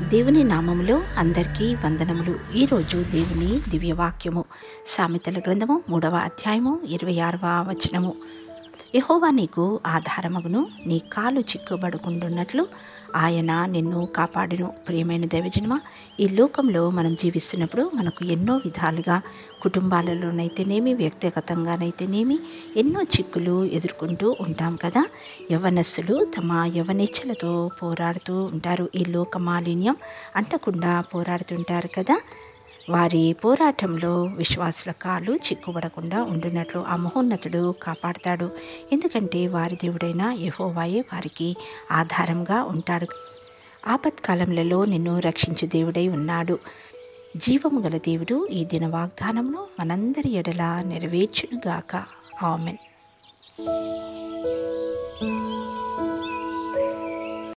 దేవుని నామములో అందరికీ వందనములు. ఈరోజు దేవుని దివ్యవాక్యము సామెతల గ్రంథము 3వ అధ్యాయము 26వ వచనము. యెహోవా నీకు ఆధారమగును, నీ కాలు చిక్కుబడకుండున్నట్లు ఆయన నిన్ను కాపాడును. ప్రియమైన దైవజనమా, ఈ లోకంలో మనం జీవిస్తున్నప్పుడు మనకు ఎన్నో విధాలుగా కుటుంబాలలోనైతేనేమి, వ్యక్తిగతంగానైతేనేమి ఎన్నో చిక్కులు ఎదుర్కొంటూ ఉంటాం కదా. యవ్వనస్తులు తమ యవ్వనేచ్ఛలతో పోరాడుతూ ఉంటారు. ఈ లోక మాలిన్యం అంటకుండా పోరాడుతుంటారు కదా. వారి పోరాటంలో విశ్వాసుల కాళ్ళు చిక్కుబడకుండా ఉండునట్లు ఆ మహోన్నతుడు కాపాడుతాడు. ఎందుకంటే వారి దేవుడైన యెహోవాయే వారికి ఆధారంగా ఉంటాడు. ఆపత్కాలములలో నిన్ను రక్షించు దేవుడై ఉన్నాడు. జీవము గల దేవుడు ఈ దిన వాగ్దానమును మనందరి ఎడల నెరవేర్చునుగాక. ఆమెన్.